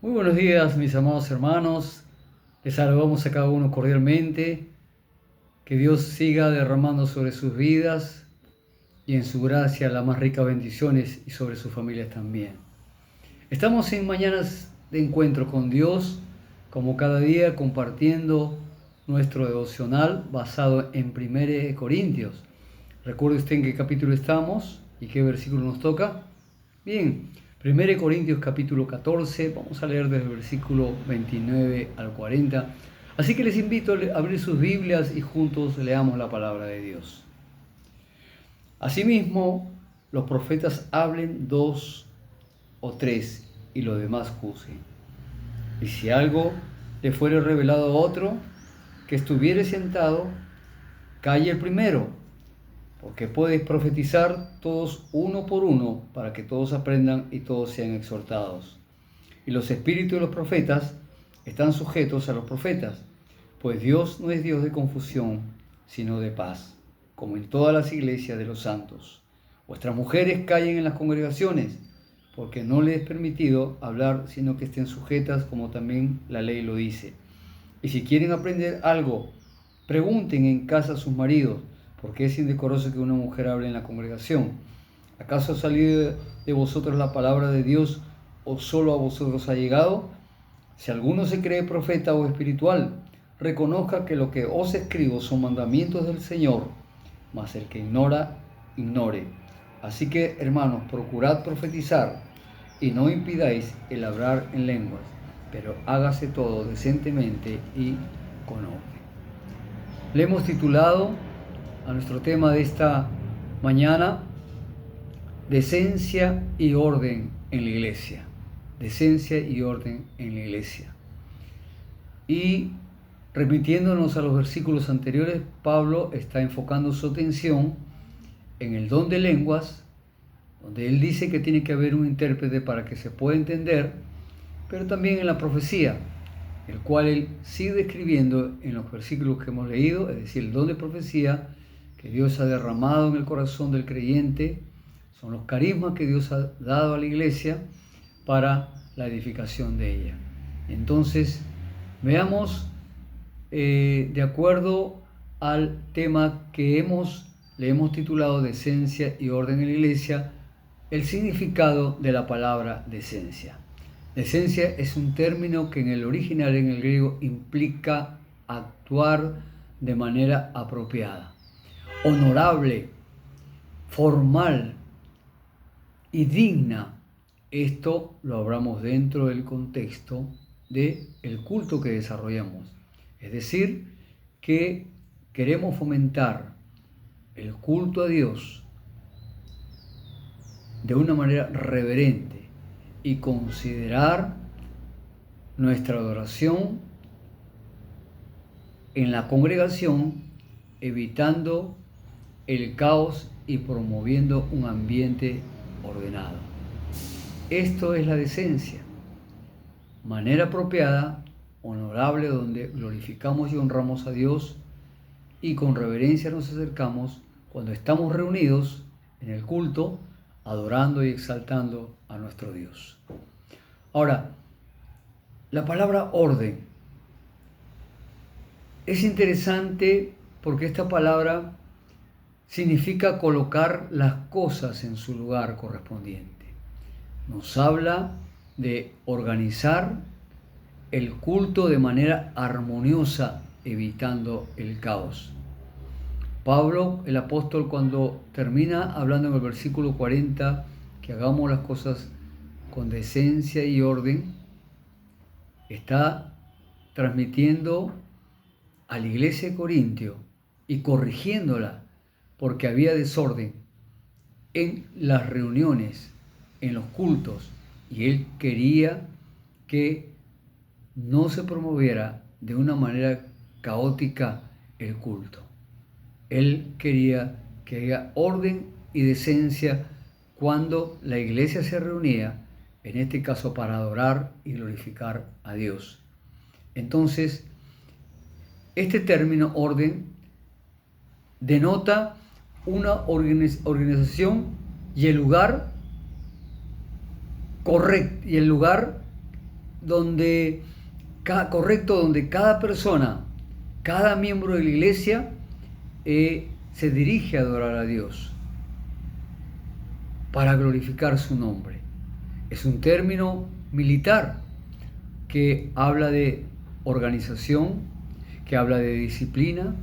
Muy buenos días, mis amados hermanos. Les saludamos a cada uno cordialmente. Que Dios siga derramando sobre sus vidas y en su gracia las más ricas bendiciones y sobre sus familias también. Estamos en mañanas de encuentro con Dios, como cada día, compartiendo nuestro devocional basado en 1 Corintios. Recuerde usted en qué capítulo estamos y qué versículo nos toca. Bien, 1 Corintios capítulo 14, vamos a leer desde el versículo 29 al 40. Así que les invito a abrir sus Biblias y juntos leamos la palabra de Dios. Asimismo, los profetas hablen 2 o 3 y los demás juzguen. Y si algo le fuere revelado a otro, que estuviere sentado, calle el primero, porque podéis profetizar todos uno por uno, para que todos aprendan y todos sean exhortados. Y los espíritus de los profetas están sujetos a los profetas, pues Dios no es Dios de confusión, sino de paz, como en todas las iglesias de los santos. Vuestras mujeres callen en las congregaciones, porque no les es permitido hablar, sino que estén sujetas, como también la ley lo dice. Y si quieren aprender algo, pregunten en casa a sus maridos, porque es indecoroso que una mujer hable en la congregación. ¿Acaso ha salido de vosotros la palabra de Dios, o solo a vosotros ha llegado? Si alguno se cree profeta o espiritual, reconozca que lo que os escribo son mandamientos del Señor, mas el que ignora, ignore. Así que, hermanos, procurad profetizar, y no impidáis el hablar en lenguas, pero hágase todo decentemente y con orden. Le hemos titulado a nuestro tema de esta mañana: decencia y orden en la iglesia. Decencia y orden en la iglesia. Y remitiéndonos a los versículos anteriores, Pablo está enfocando su atención en el don de lenguas, donde él dice que tiene que haber un intérprete para que se pueda entender, pero también en la profecía, el cual él sigue describiendo en los versículos que hemos leído, es decir, el don de profecía que Dios ha derramado en el corazón del creyente, son los carismas que Dios ha dado a la iglesia para la edificación de ella. Entonces, veamos, de acuerdo al tema que le hemos titulado Decencia y orden en la iglesia, el significado de la palabra decencia. Decencia es un término que en el original, en el griego, implica actuar de manera apropiada, honorable, formal y digna. Esto lo hablamos dentro del contexto del culto que desarrollamos. Es decir, que queremos fomentar el culto a Dios de una manera reverente y considerar nuestra adoración en la congregación, evitando el caos y promoviendo un ambiente ordenado. Esto es la decencia, manera apropiada, honorable, donde glorificamos y honramos a Dios y con reverencia nos acercamos cuando estamos reunidos en el culto, adorando y exaltando a nuestro Dios. Ahora, la palabra orden es interesante porque esta palabra significa colocar las cosas en su lugar correspondiente. Nos habla de organizar el culto de manera armoniosa, evitando el caos. Pablo, el apóstol, cuando termina hablando en el versículo 40, que hagamos las cosas con decencia y orden, está transmitiendo a la iglesia de Corintio y corrigiéndola, porque había desorden en las reuniones, en los cultos, y él quería que no se promoviera de una manera caótica el culto. Él quería que haya orden y decencia cuando la iglesia se reunía, en este caso para adorar y glorificar a Dios. Entonces, este término orden denota una organización y el lugar correcto y el lugar donde cada persona, cada miembro de la iglesia se dirige a adorar a Dios para glorificar su nombre. Es un término militar que habla de organización, que habla de disciplina,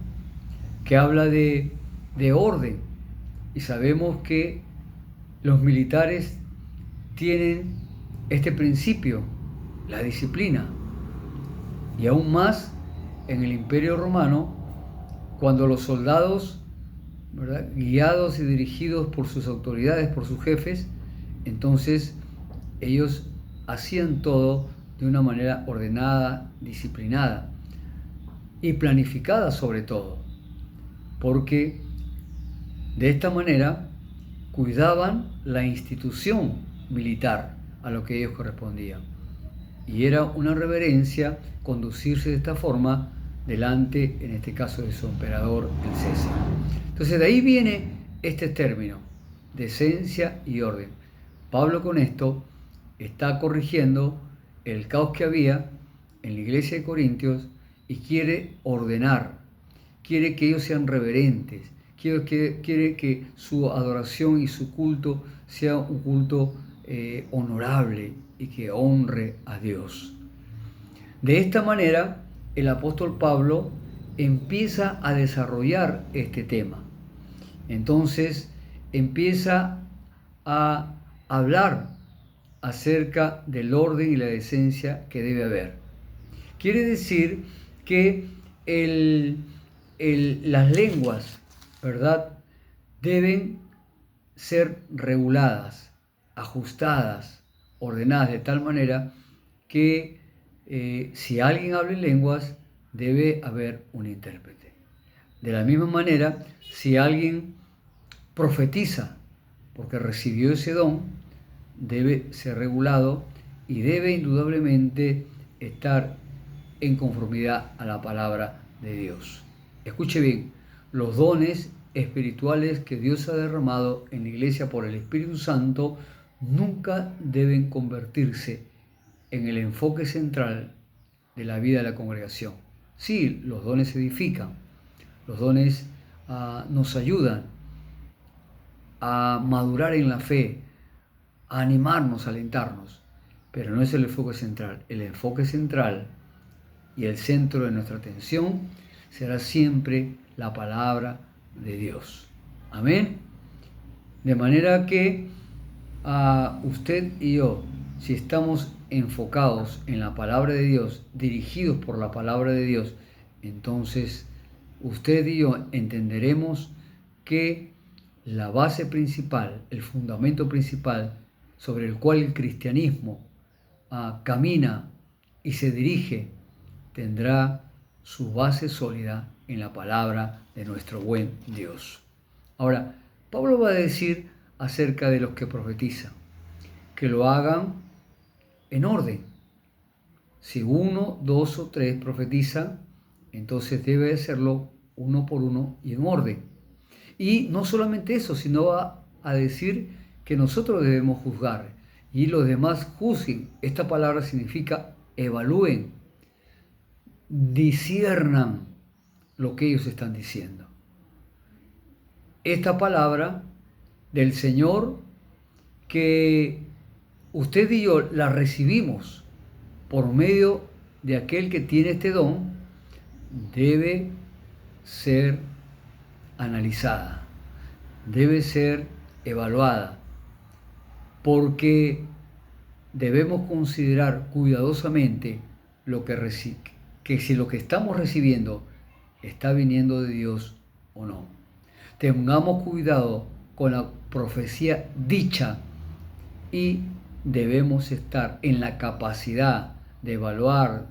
que habla de orden. Y sabemos que los militares tienen este principio, la disciplina. Y aún más en el Imperio Romano, cuando los soldados, ¿verdad?, guiados y dirigidos por sus autoridades, por sus jefes, entonces ellos hacían todo de una manera ordenada, disciplinada y planificada sobre todo, porque de esta manera cuidaban la institución militar a lo que ellos correspondían. Y era una reverencia conducirse de esta forma delante, en este caso, de su emperador, el César. Entonces de ahí viene este término, decencia y orden. Pablo con esto está corrigiendo el caos que había en la iglesia de Corintios y quiere ordenar, quiere que ellos sean reverentes, quiere que su adoración y su culto sea un culto honorable y que honre a Dios. De esta manera, el apóstol Pablo empieza a desarrollar este tema. Entonces, empieza a hablar acerca del orden y la decencia que debe haber. Quiere decir que las lenguas, ¿verdad?, deben ser reguladas, ajustadas, ordenadas de tal manera que si alguien habla en lenguas, debe haber un intérprete. De la misma manera, si alguien profetiza porque recibió ese don, debe ser regulado y debe indudablemente estar en conformidad a la palabra de Dios. Escuche bien, los dones espirituales que Dios ha derramado en la iglesia por el Espíritu Santo nunca deben convertirse en el enfoque central de la vida de la congregación. Sí, los dones edifican, los dones nos ayudan a madurar en la fe, a animarnos, a alentarnos, pero no es el enfoque central. El enfoque central y el centro de nuestra atención será siempre la palabra de Dios. Amén. De manera que usted y yo, si estamos enfocados en la palabra de Dios, dirigidos por la palabra de Dios, entonces usted y yo entenderemos que la base principal, el fundamento principal sobre el cual el cristianismo camina y se dirige, tendrá su base sólida en la palabra de nuestro buen Dios. Ahora, Pablo va a decir acerca de los que profetizan, que lo hagan en orden. Si 1, 2 o 3 profetizan, entonces debe hacerlo uno por uno y en orden. Y no solamente eso, sino va a decir que nosotros debemos juzgar y los demás juzguen. Esta palabra significa evalúen, disciernan lo que ellos están diciendo. Esta palabra del Señor, que usted y yo la recibimos por medio de aquel que tiene este don, debe ser analizada, debe ser evaluada, porque debemos considerar cuidadosamente que si lo que estamos recibiendo está viniendo de Dios o no. Tengamos cuidado con la profecía dicha y debemos estar en la capacidad de evaluar,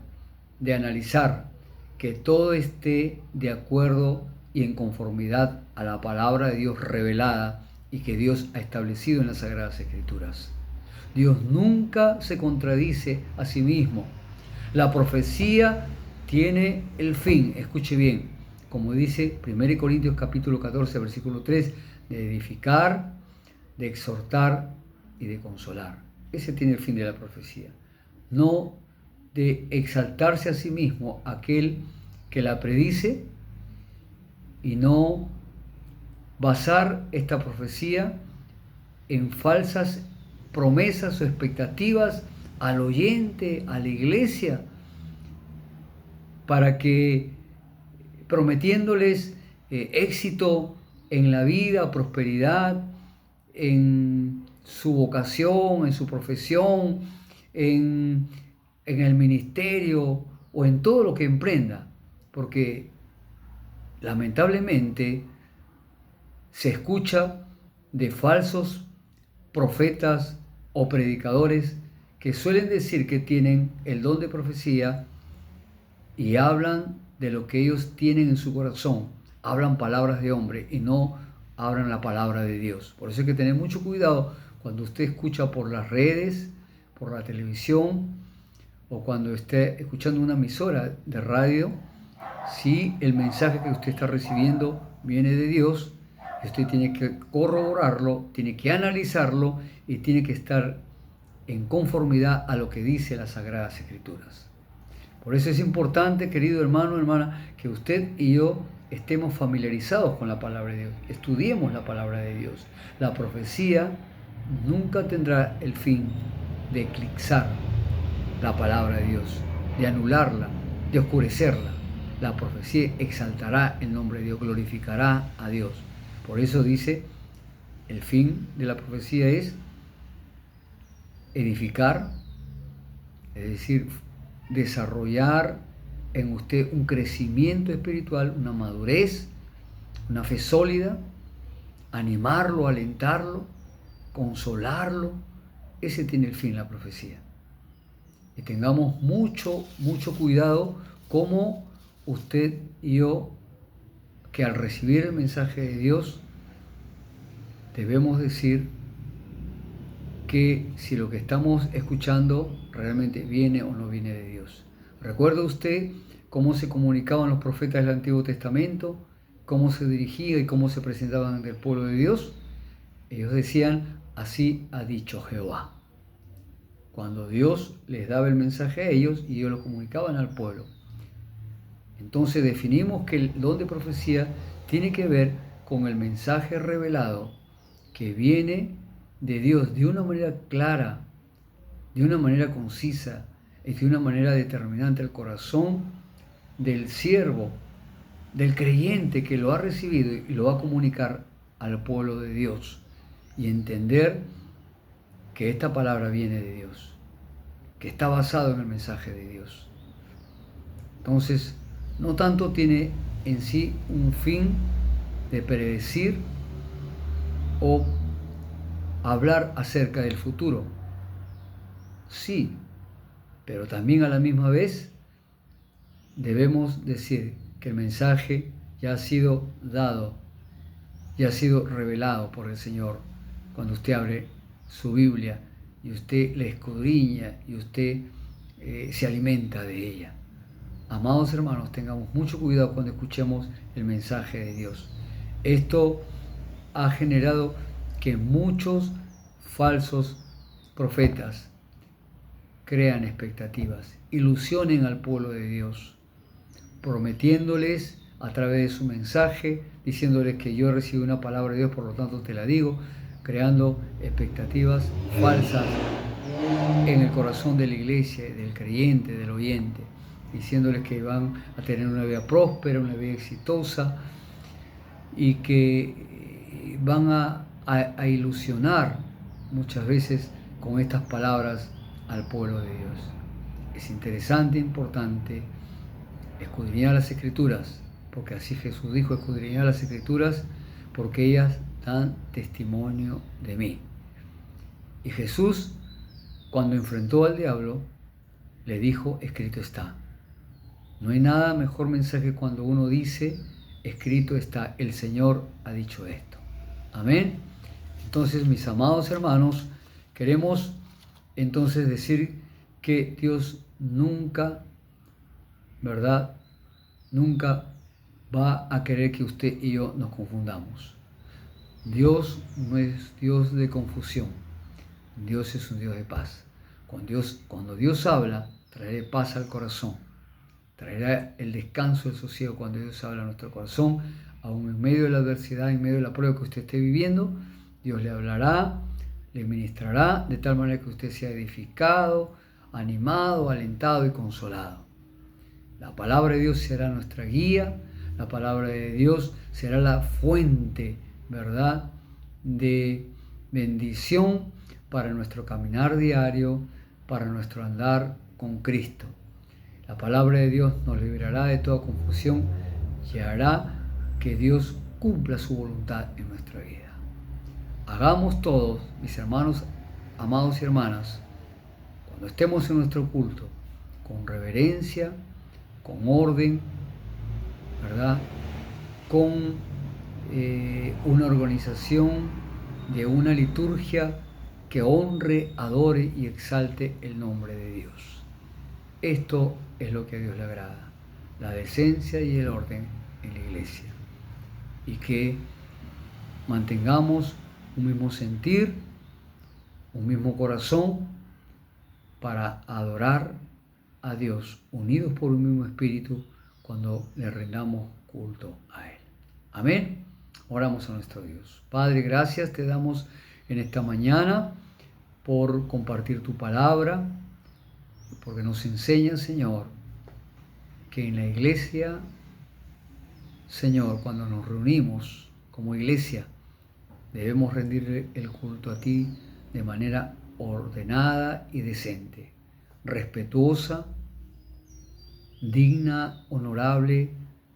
de analizar que todo esté de acuerdo y en conformidad a la palabra de Dios revelada y que Dios ha establecido en las Sagradas Escrituras. Dios nunca se contradice a sí mismo. La profecía tiene el fin, escuche bien, como dice 1 Corintios capítulo 14, versículo 3, de edificar, de exhortar y de consolar. Ese tiene el fin de la profecía. No de exaltarse a sí mismo aquel que la predice y no basar esta profecía en falsas promesas o expectativas al oyente, a la iglesia, para que prometiéndoles éxito en la vida, prosperidad, en su vocación, en su profesión, en el ministerio o en todo lo que emprenda, porque lamentablemente se escucha de falsos profetas o predicadores que suelen decir que tienen el don de profecía y hablan de lo que ellos tienen en su corazón, hablan palabras de hombre y no hablan la palabra de Dios. Por eso hay que tener mucho cuidado cuando usted escucha por las redes, por la televisión o cuando esté escuchando una emisora de radio, si el mensaje que usted está recibiendo viene de Dios, usted tiene que corroborarlo, tiene que analizarlo y tiene que estar en conformidad a lo que dice las Sagradas Escrituras. Por eso es importante, querido hermano, hermana, que usted y yo estemos familiarizados con la palabra de Dios, estudiemos la palabra de Dios. La profecía nunca tendrá el fin de eclipsar la palabra de Dios, de anularla, de oscurecerla. La profecía exaltará el nombre de Dios, glorificará a Dios. Por eso dice, el fin de la profecía es edificar, es decir, desarrollar en usted un crecimiento espiritual, una madurez, una fe sólida, animarlo, alentarlo, consolarlo. Ese tiene el fin la profecía. Y tengamos mucho cuidado como usted y yo, que al recibir el mensaje de Dios, debemos decir que si lo que estamos escuchando realmente viene o no viene de Dios. ¿Recuerda usted cómo se comunicaban los profetas del Antiguo Testamento? ¿Cómo se dirigían y cómo se presentaban ante el pueblo de Dios? Ellos decían, así ha dicho Jehová. Cuando Dios les daba el mensaje a ellos y ellos lo comunicaban al pueblo. Entonces definimos que el don de profecía tiene que ver con el mensaje revelado que viene de Dios de una manera clara, de una manera concisa y de una manera determinante al corazón del siervo, del creyente que lo ha recibido y lo va a comunicar al pueblo de Dios, y entender que esta palabra viene de Dios, que está basado en el mensaje de Dios. Entonces, no tanto tiene en sí un fin de predecir o hablar acerca del futuro. Sí, pero también a la misma vez debemos decir que el mensaje ya ha sido dado, ya ha sido revelado por el Señor. Cuando usted abre su Biblia y usted la escudriña y usted se alimenta de ella. Amados hermanos, tengamos mucho cuidado cuando escuchemos el mensaje de Dios. Esto ha generado que muchos falsos profetas crean expectativas, ilusionen al pueblo de Dios, prometiéndoles a través de su mensaje, diciéndoles que yo recibí una palabra de Dios, por lo tanto te la digo, creando expectativas falsas en el corazón de la iglesia, del creyente, del oyente, diciéndoles que van a tener una vida próspera, una vida exitosa y que van a ilusionar muchas veces con estas palabras al pueblo de Dios. Es interesante, importante escudriñar las Escrituras, porque así Jesús dijo, escudriñar las Escrituras porque ellas dan testimonio de mí. Y Jesús, cuando enfrentó al diablo, le dijo, escrito está. No hay nada mejor mensaje cuando uno dice, escrito está, el Señor ha dicho esto. Amén. Entonces, mis amados hermanos, queremos entonces decir que Dios nunca, ¿verdad? Nunca va a querer que usted y yo nos confundamos. Dios no es Dios de confusión. Dios es un Dios de paz. Cuando Dios habla, traeré paz al corazón, traerá el descanso, el sosiego cuando Dios habla a nuestro corazón, aún en medio de la adversidad, en medio de la prueba que usted esté viviendo. Dios le hablará, le ministrará de tal manera que usted sea edificado, animado, alentado y consolado. La palabra de Dios será nuestra guía, la palabra de Dios será la fuente, ¿verdad?, de bendición para nuestro caminar diario, para nuestro andar con Cristo. La palabra de Dios nos librará de toda confusión y hará que Dios cumpla su voluntad en nuestra vida. Hagamos todos, mis hermanos, amados y hermanas, cuando estemos en nuestro culto, con reverencia, con orden, ¿verdad?, con una organización de una liturgia que honre, adore y exalte el nombre de Dios. Esto es lo que a Dios le agrada, la decencia y el orden en la iglesia. Y que mantengamos un mismo sentir, un mismo corazón para adorar a Dios, unidos por un mismo espíritu cuando le rendamos culto a Él. Amén. Oramos a nuestro Dios. Padre, gracias te damos en esta mañana por compartir tu palabra, porque nos enseña, Señor, que en la iglesia, Señor, cuando nos reunimos como iglesia, debemos rendir el culto a ti de manera ordenada y decente, respetuosa, digna, honorable,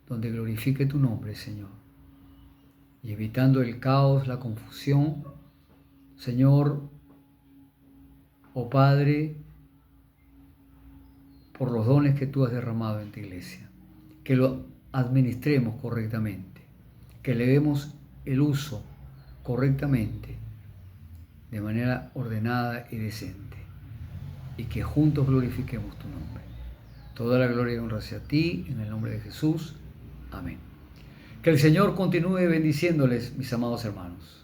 donde glorifique tu nombre, Señor. Y evitando el caos, la confusión, Señor, oh Padre, por los dones que tú has derramado en tu iglesia, que lo administremos correctamente, que le demos el uso correctamente, de manera ordenada y decente, y que juntos glorifiquemos tu nombre. Toda la gloria y honra sea a ti, en el nombre de Jesús. Amén. Que el Señor continúe bendiciéndoles, mis amados hermanos.